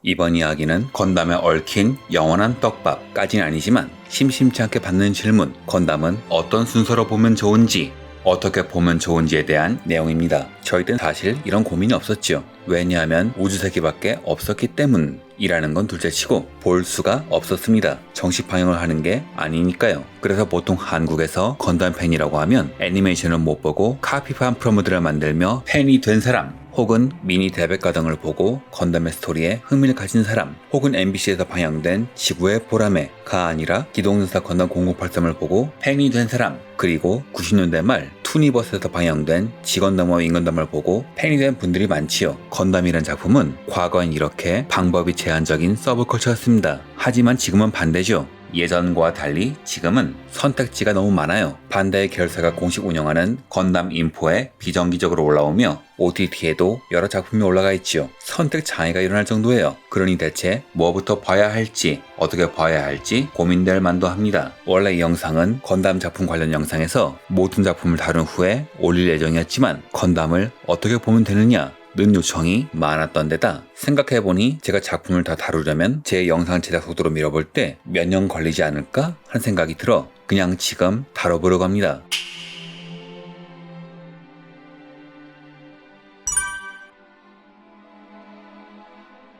이번 이야기는 건담에 얽힌 영원한 떡밥까지는 아니지만 심심치 않게 받는 질문, 건담은 어떤 순서로 보면 좋은지, 어떻게 보면 좋은지에 대한 내용입니다. 저희 땐 사실 이런 고민이 없었죠. 왜냐하면 우주세계밖에 없었기 때문이라는 건 둘째치고 볼 수가 없었습니다. 정식 방영을 하는 게 아니니까요. 그래서 보통 한국에서 건담 팬이라고 하면 애니메이션을 못 보고 카피판 프로모들을 만들며 팬이 된 사람, 혹은 미니 대백과 등을 보고 건담의 스토리에 흥미를 가진 사람, 혹은 MBC에서 방영된 지구의 보람에가 아니라 기동전사 건담 0083을 보고 팬이 된 사람, 그리고 90년대 말 투니버스에서 방영된 지건담과 윙건담을 보고 팬이 된 분들이 많지요. 건담이란 작품은 과거엔 이렇게 방법이 제한적인 서브컬처였습니다. 하지만 지금은 반대죠. 예전과 달리 지금은 선택지가 너무 많아요. 반다이 계열사가 공식 운영하는 건담 인포에 비정기적으로 올라오며 OTT에도 여러 작품이 올라가 있지요. 선택 장애가 일어날 정도예요. 그러니 대체 뭐부터 봐야 할지, 어떻게 봐야 할지 고민될 만도 합니다. 원래 이 영상은 건담 작품 관련 영상에서 모든 작품을 다룬 후에 올릴 예정이었지만 건담을 어떻게 보면 되느냐 는 요청이 많았던 데다 생각해보니 제가 작품을 다 다루려면 제 영상 제작 속도로 밀어볼 때 몇 년 걸리지 않을까 하는 생각이 들어 그냥 지금 다뤄보려고 합니다.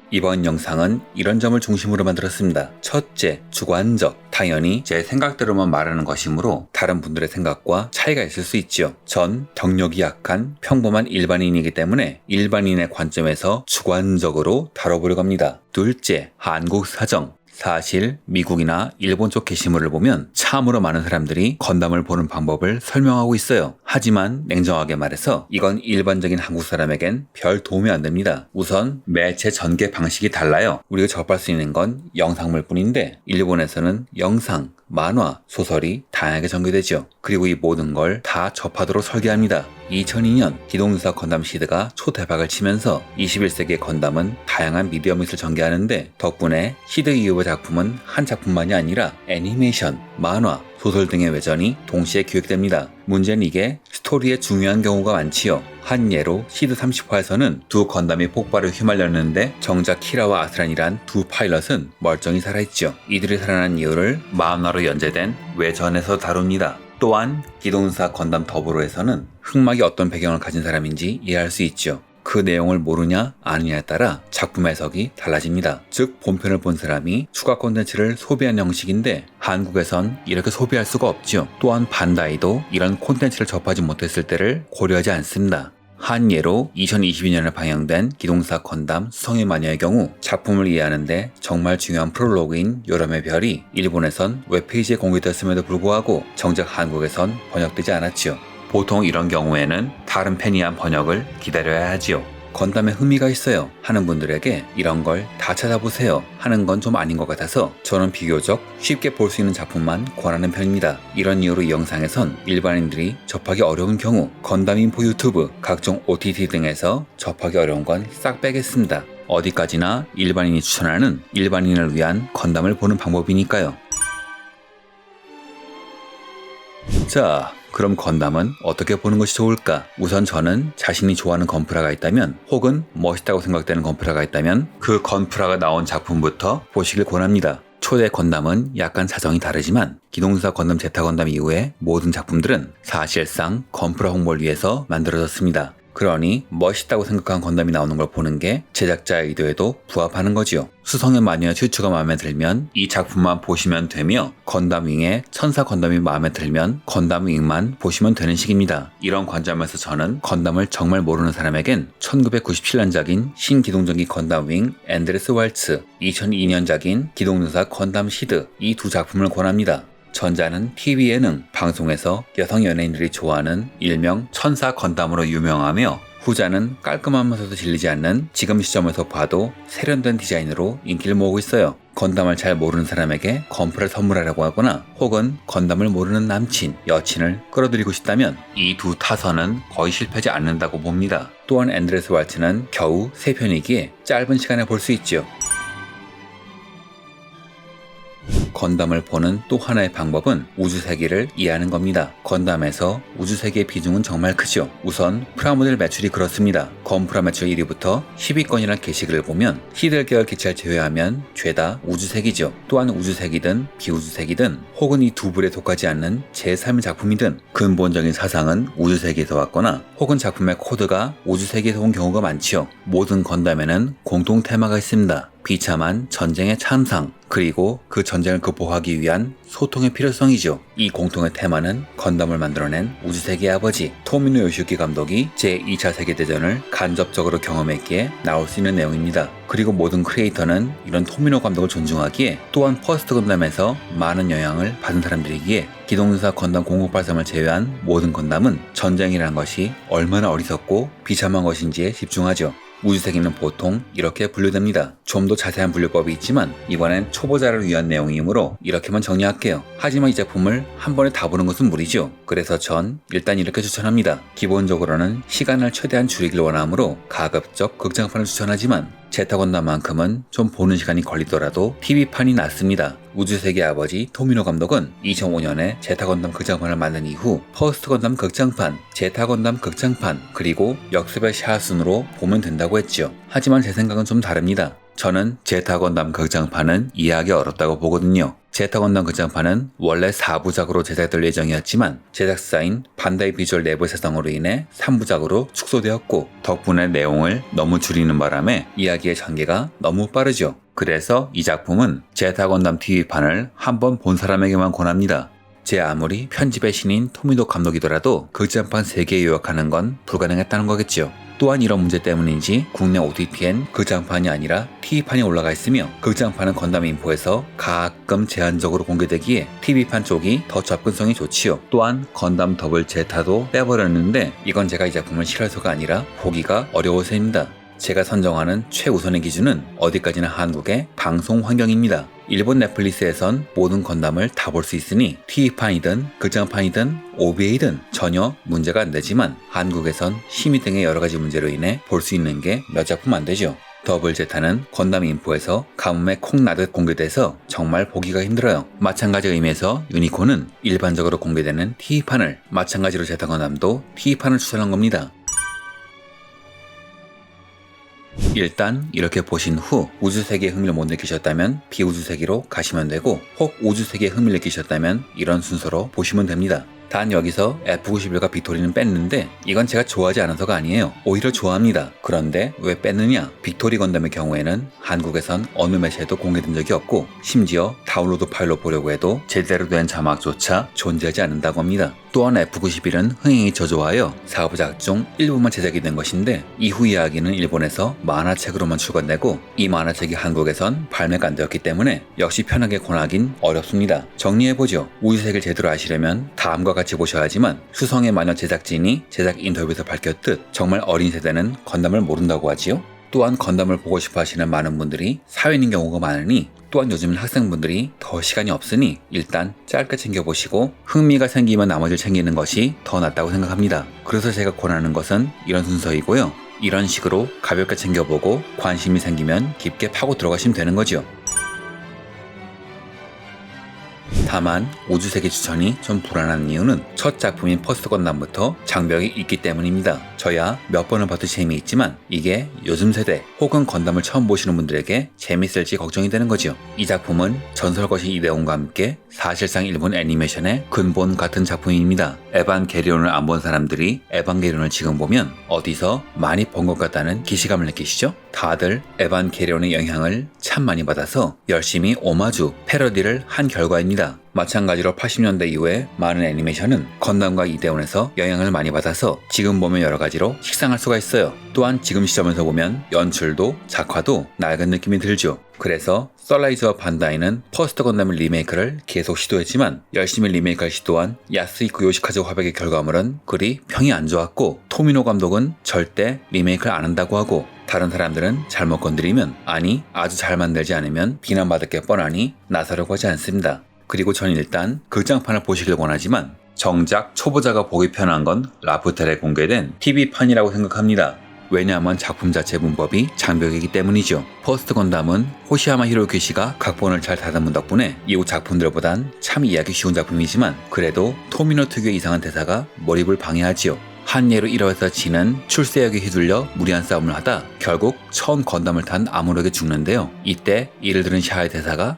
이번 영상은 이런 점을 중심으로 만들었습니다. 첫째, 주관적. 당연히 제 생각대로만 말하는 것이므로 다른 분들의 생각과 차이가 있을 수 있죠. 전 경력이 약한 평범한 일반인이기 때문에 일반인의 관점에서 주관적으로 다뤄보려고 합니다. 둘째, 한국 사정. 사실 미국이나 일본 쪽 게시물을 보면 참으로 많은 사람들이 건담을 보는 방법을 설명하고 있어요. 하지만 냉정하게 말해서 이건 일반적인 한국 사람에겐 별 도움이 안 됩니다. 우선 매체 전개 방식이 달라요. 우리가 접할 수 있는 건 영상물 뿐인데 일본에서는 영상, 만화, 소설이 다양하게 전개되죠. 그리고 이 모든 걸 다 접하도록 설계합니다. 2002년 기동전사 건담 시드가 초대박을 치면서 21세기의 건담은 다양한 미디어 밋을 전개하는데 덕분에 시드 이후의 작품은 한 작품만이 아니라 애니메이션, 만화, 소설 등의 외전이 동시에 기획됩니다. 문제는 이게 스토리에 중요한 경우가 많지요. 한 예로 시드 30화에서는 두 건담이 폭발을 휘말렸는데 정작 키라와 아스란이란 두 파일럿은 멀쩡히 살아있죠. 이들이 살아난 이유를 만화로 연재된 외전에서 다룹니다. 또한 기동전사 건담 더불어에서는 흑막이 어떤 배경을 가진 사람인지 이해할 수 있죠. 그 내용을 모르냐 아느냐에 따라 작품 해석이 달라집니다. 즉 본편을 본 사람이 추가 콘텐츠를 소비한 형식인데 한국에선 이렇게 소비할 수가 없죠. 또한 반다이도 이런 콘텐츠를 접하지 못했을 때를 고려하지 않습니다. 한 예로 2022년에 방영된 기동전사 건담 수성의 마녀의 경우 작품을 이해하는데 정말 중요한 프롤로그인 요람의 별이 일본에선 웹페이지에 공개됐음에도 불구하고 정작 한국에선 번역되지 않았지요. 보통 이런 경우에는 다른 팬이 한 번역을 기다려야 하지요. 건담에 흥미가 있어요 하는 분들에게 이런 걸 다 찾아보세요 하는 건 좀 아닌 것 같아서 저는 비교적 쉽게 볼 수 있는 작품만 권하는 편입니다. 이런 이유로 이 영상에선 일반인들이 접하기 어려운 경우 건담인포 유튜브, 각종 OTT 등에서 접하기 어려운 건 싹 빼겠습니다. 어디까지나 일반인이 추천하는 일반인을 위한 건담을 보는 방법이니까요. 자, 그럼 건담은 어떻게 보는 것이 좋을까? 우선 저는 자신이 좋아하는 건프라가 있다면 혹은 멋있다고 생각되는 건프라가 있다면 그 건프라가 나온 작품부터 보시길 권합니다. 초대 건담은 약간 사정이 다르지만 기동전사 건담 제타 건담 이후의 모든 작품들은 사실상 건프라 홍보를 위해서 만들어졌습니다. 그러니 멋있다고 생각한 건담이 나오는 걸 보는 게 제작자의 의도에도 부합하는 거지요. 수성의 마녀의 츄츄가 마음에 들면 이 작품만 보시면 되며 건담 윙의 천사 건담이 마음에 들면 건담 윙만 보시면 되는 식입니다. 이런 관점에서 저는 건담을 정말 모르는 사람에겐 1997년작인 신기동전기 건담 윙 엔드레스 왈츠, 2002년작인 기동전사 건담 시드 이 두 작품을 권합니다. 전자는 TV 예능, 방송에서 여성 연예인들이 좋아하는 일명 천사 건담으로 유명하며 후자는 깔끔하면서도 질리지 않는 지금 시점에서 봐도 세련된 디자인으로 인기를 모으고 있어요. 건담을 잘 모르는 사람에게 건프를 선물하려고 하거나 혹은 건담을 모르는 남친, 여친을 끌어들이고 싶다면 이 두 타선은 거의 실패하지 않는다고 봅니다. 또한 엔드레스 왈츠는 겨우 3편이기에 짧은 시간에 볼 수 있죠. 건담을 보는 또 하나의 방법은 우주세계를 이해하는 겁니다. 건담에서 우주세계의 비중은 정말 크죠. 우선 프라모델 매출이 그렇습니다. 건프라 매출 1위부터 10위권이라는 게시글을 보면 시들계열 기체를 제외하면 죄다 우주세계죠. 또한 우주세계든 비우주세계든 혹은 이 두 불에 속하지 않는 제3의 작품이든 근본적인 사상은 우주세계에서 왔거나 혹은 작품의 코드가 우주세계에서 온 경우가 많지요. 모든 건담에는 공통 테마가 있습니다. 비참한 전쟁의 참상, 그리고 그 전쟁을 극복하기 위한 소통의 필요성이죠. 이 공통의 테마는 건담을 만들어낸 우주세계의 아버지 토미노 요시유키 감독이 제2차 세계대전을 간접적으로 경험했기에 나올 수 있는 내용입니다. 그리고 모든 크리에이터는 이런 토미노 감독을 존중하기에 또한 퍼스트 건담에서 많은 영향을 받은 사람들이기에 기동전사 건담 0083을 제외한 모든 건담은 전쟁이라는 것이 얼마나 어리석고 비참한 것인지에 집중하죠. 우주세계는 보통 이렇게 분류됩니다. 좀 더 자세한 분류법이 있지만 이번엔 초보자를 위한 내용이므로 이렇게만 정리할게요. 하지만 이 작품을 한 번에 다 보는 것은 무리죠. 그래서 전 일단 이렇게 추천합니다. 기본적으로는 시간을 최대한 줄이길 원하므로 가급적 극장판을 추천하지만 제타 건담만큼은 좀 보는 시간이 걸리더라도 TV판이 낫습니다. 우주세계 아버지 토미노 감독은 2005년에 제타 건담 극장판을 만든 이후 퍼스트 건담 극장판, 제타 건담 극장판, 그리고 역습의 샷 순으로 보면 된다고 했죠. 하지만 제 생각은 좀 다릅니다. 저는 제타 건담 극장판은 이해하기 어렵다고 보거든요. 제타 건담 극장판은 원래 4부작으로 제작될 예정이었지만 제작사인 반다이 비주얼 내부의 사정으로 인해 3부작으로 축소되었고 덕분에 내용을 너무 줄이는 바람에 이야기의 전개가 너무 빠르죠. 그래서 이 작품은 제타 건담 TV판을 한번 본 사람에게만 권합니다. 제 아무리 편집의 신인 토미노 감독이더라도 극장판 3개 요약하는 건 불가능했다는 거겠죠. 또한 이런 문제 때문인지 국내 OTT엔 극장판이 아니라 TV판이 올라가 있으며 극장판은 건담 인포에서 가끔 제한적으로 공개되기에 TV판 쪽이 더 접근성이 좋지요. 또한 건담 더블 제타도 빼버렸는데 이건 제가 이 작품을 싫어서가 아니라 보기가 어려워서입니다. 제가 선정하는 최우선의 기준은 어디까지나 한국의 방송 환경입니다. 일본 넷플릭스에선 모든 건담을 다 볼 수 있으니 TV판이든 극장판이든 OVA든 전혀 문제가 안 되지만 한국에선 심의 등의 여러가지 문제로 인해 볼 수 있는 게 몇 작품 안 되죠. 더블 제타는 건담 인포에서 가뭄에 콩 나듯 공개돼서 정말 보기가 힘들어요. 마찬가지 의미에서 유니콘은 일반적으로 공개되는 TV판을, 마찬가지로 제타 건담도 TV판을 추천한 겁니다. 일단 이렇게 보신 후 우주세계에 흥미를 못 느끼셨다면 비우주세계로 가시면 되고 혹 우주세계에 흥미를 느끼셨다면 이런 순서로 보시면 됩니다. 단 여기서 F91과 빅토리는 뺐는데 이건 제가 좋아하지 않아서가 아니에요. 오히려 좋아합니다. 그런데 왜 뺐느냐? 빅토리 건담의 경우에는 한국에선 어느 매체에도 공개된 적이 없고 심지어 다운로드 파일로 보려고 해도 제대로 된 자막조차 존재하지 않는다고 합니다. 또한 F91은 흥행이 저조하여 4부작 중 일부만 제작이 된 것인데 이후 이야기는 일본에서 만화책으로만 출간되고 이 만화책이 한국에선 발매가 안 되었기 때문에 역시 편하게 권하긴 어렵습니다. 정리해보죠. 우주세계를 제대로 아시려면 다음과 같이 보셔야 하지만 수성의 마녀 제작진이 제작 인터뷰에서 밝혔듯 정말 어린 세대는 건담을 모른다고 하지요. 또한 건담을 보고 싶어 하시는 많은 분들이 사회인인 경우가 많으니 또한 요즘은 학생분들이 더 시간이 없으니 일단 짧게 챙겨보시고 흥미가 생기면 나머지를 챙기는 것이 더 낫다고 생각합니다. 그래서 제가 권하는 것은 이런 순서이고요. 이런 식으로 가볍게 챙겨보고 관심이 생기면 깊게 파고 들어가시면 되는 거죠. 다만 우주세계 추천이 좀 불안한 이유는 첫 작품인 퍼스트 건담부터 장벽이 있기 때문입니다. 저야 몇 번을 봐도 재미있지만 이게 요즘 세대 혹은 건담을 처음 보시는 분들에게 재밌을지 걱정이 되는 거죠. 이 작품은 전설거신 이데온과 함께 사실상 일본 애니메이션의 근본 같은 작품입니다. 에반게리온을 안 본 사람들이 에반게리온을 지금 보면 어디서 많이 본 것 같다는 기시감을 느끼시죠? 다들 에반게리온의 영향을 참 많이 받아서 열심히 오마주, 패러디를 한 결과입니다. 마찬가지로 80년대 이후에 많은 애니메이션은 건담과 이데온에서 영향을 많이 받아서 지금 보면 여러가지로 식상할 수가 있어요. 또한 지금 시점에서 보면 연출도 작화도 낡은 느낌이 들죠. 그래서 썰라이즈와 반다이는 퍼스트 건담 리메이크를 계속 시도했지만 열심히 리메이크를 시도한 야스히코 요시카즈 화백의 결과물은 그리 평이 안 좋았고 토미노 감독은 절대 리메이크를 안 한다고 하고 다른 사람들은 잘못 건드리면 아니 아주 잘 만들지 않으면 비난받을 게 뻔하니 나서려고 하지 않습니다. 그리고 전 일단 극장판을 보시길 원하지만 정작 초보자가 보기 편한 건 라프텔에 공개된 TV판이라고 생각합니다. 왜냐하면 작품 자체 문법이 장벽이기 때문이죠. 퍼스트 건담은 호시야마 히로유키씨가 각본을 잘 다듬은 덕분에 이후 작품들보단 참 이해하기 쉬운 작품이지만 그래도 토미노 특유의 이상한 대사가 몰입을 방해하지요. 한 예로 1화에서 지는 출세역에 휘둘려 무리한 싸움을 하다 결국 처음 건담을 탄 아무로에게 죽는데요. 이때 이를 들은 샤의 대사가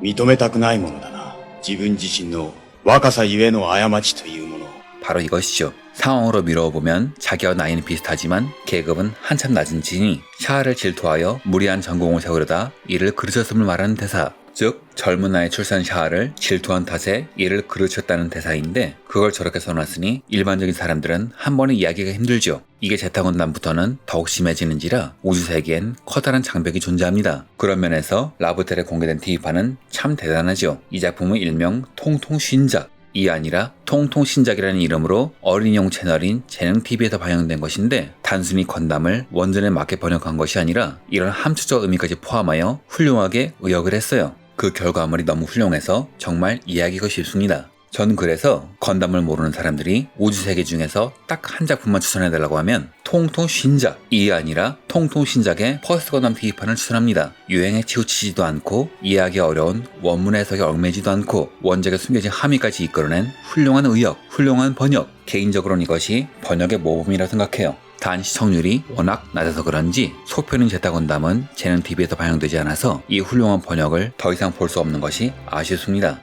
認めたくないものだな。自分自身の若さゆえの過ちというものを。 바로 이것이죠. 상황으로 미뤄보면 자기와 나이는 비슷하지만 계급은 한참 낮은 지니 샤를 질투하여 무리한 전공을 세우려다 이를 그르쳤음을 말하는 대사. 즉 젊은 나이에 출산 샤를 질투한 탓에 이를 그르쳤다는 대사인데 그걸 저렇게 써놨으니 일반적인 사람들은 한 번에 이해하기가 힘들죠. 이게 제타건담부터는 더욱 심해지는지라 우주세계엔 커다란 장벽이 존재합니다. 그런 면에서 라브텔에 공개된 TV판은 참 대단하죠. 이 작품은 일명 통통쉰작 이 아니라 통통신작이라는 이름으로 어린이용 채널인 재능TV에서 방영된 것인데 단순히 건담을 원전에 맞게 번역한 것이 아니라 이런 함축적 의미까지 포함하여 훌륭하게 의역을 했어요. 그 결과물이 너무 훌륭해서 정말 이해하기가 쉽습니다. 전 그래서 건담을 모르는 사람들이 우주세계 중에서 딱 한 작품만 추천해달라고 하면 통통쉰작이 아니라 통통신작의 퍼스트 건담 TV판을 추천합니다. 유행에 치우치지도 않고 이해하기 어려운 원문 해석에 얽매지도 않고 원작에 숨겨진 함의까지 이끌어낸 훌륭한 의역, 훌륭한 번역. 개인적으로는 이것이 번역의 모범이라 생각해요. 단 시청률이 워낙 낮아서 그런지 소편인 제타건담은 재능TV에서 방영되지 않아서 이 훌륭한 번역을 더 이상 볼 수 없는 것이 아쉽습니다.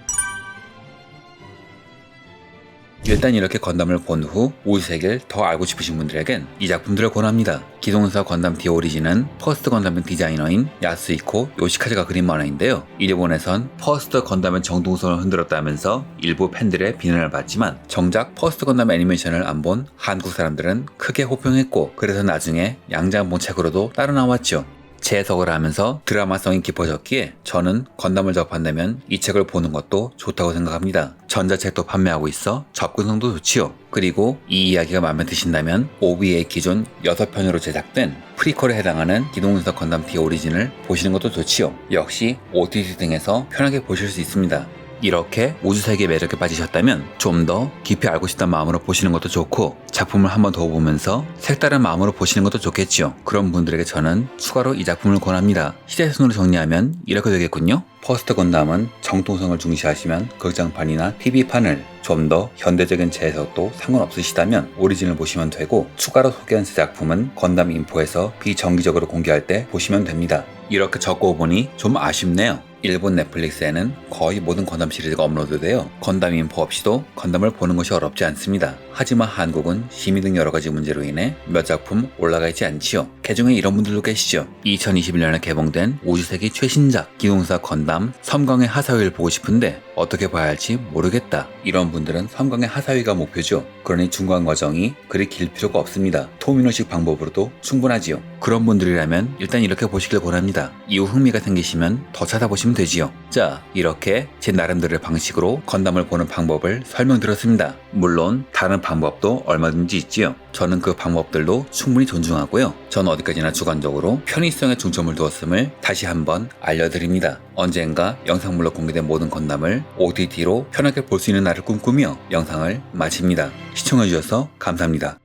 일단 이렇게 건담을 본 후 우주세계를 더 알고 싶으신 분들에겐 이 작품들을 권합니다. 기동사 건담 D 오리진은 퍼스트 건담의 디자이너인 야스히코 요시카즈가 그린 만화인데요. 일본에선 퍼스트 건담의 정동성을 흔들었다면서 일부 팬들의 비난을 받지만 정작 퍼스트 건담 애니메이션을 안 본 한국 사람들은 크게 호평했고 그래서 나중에 양장본책으로도 따로 나왔죠. 재해석을 하면서 드라마성이 깊어졌기에 저는 건담을 접한다면 이 책을 보는 것도 좋다고 생각합니다. 전자책도 판매하고 있어 접근성도 좋지요. 그리고 이 이야기가 마음에 드신다면 OVA 기존 6편으로 제작된 프리퀄에 해당하는 기동전사 건담 D 오리진을 보시는 것도 좋지요. 역시 OTT 등에서 편하게 보실 수 있습니다. 이렇게 우주세계의 매력에 빠지셨다면 좀 더 깊이 알고 싶다는 마음으로 보시는 것도 좋고 작품을 한 번 더 보면서 색다른 마음으로 보시는 것도 좋겠죠. 그런 분들에게 저는 추가로 이 작품을 권합니다. 시대순으로 정리하면 이렇게 되겠군요. 퍼스트 건담은 정통성을 중시하시면 극장판이나 TV판을 좀 더 현대적인 재해석도 상관없으시다면 오리진을 보시면 되고 추가로 소개한 새 작품은 건담 인포에서 비정기적으로 공개할 때 보시면 됩니다. 이렇게 적어보니 좀 아쉽네요. 일본 넷플릭스에는 거의 모든 건담 시리즈가 업로드되어 건담 인포 없이도 건담을 보는 것이 어렵지 않습니다. 하지만 한국은 심의 등 여러가지 문제로 인해 몇 작품 올라가 있지 않지요. 그중에 이런 분들도 계시죠. 2021년에 개봉된 우주세계 최신작 기동사 건담 섬광의 하사위를 보고 싶은데 어떻게 봐야 할지 모르겠다. 이런 분들은 섬광의 하사위가 목표죠. 그러니 중간 과정이 그리 길 필요가 없습니다. 토미노식 방법으로도 충분하지요. 그런 분들이라면 일단 이렇게 보시길 권합니다. 이후 흥미가 생기시면 더 찾아보시면 되지요. 자, 이렇게 제 나름대로의 방식으로 건담을 보는 방법을 설명드렸습니다. 물론 다른 방법도 얼마든지 있지요. 저는 그 방법들도 충분히 존중하고요. 전 어디까지나 주관적으로 편의성에 중점을 두었음을 다시 한번 알려드립니다. 언젠가 영상물로 공개된 모든 건담을 OTT로 편하게 볼 수 있는 날을 꿈꾸며 영상을 마칩니다. 시청해주셔서 감사합니다.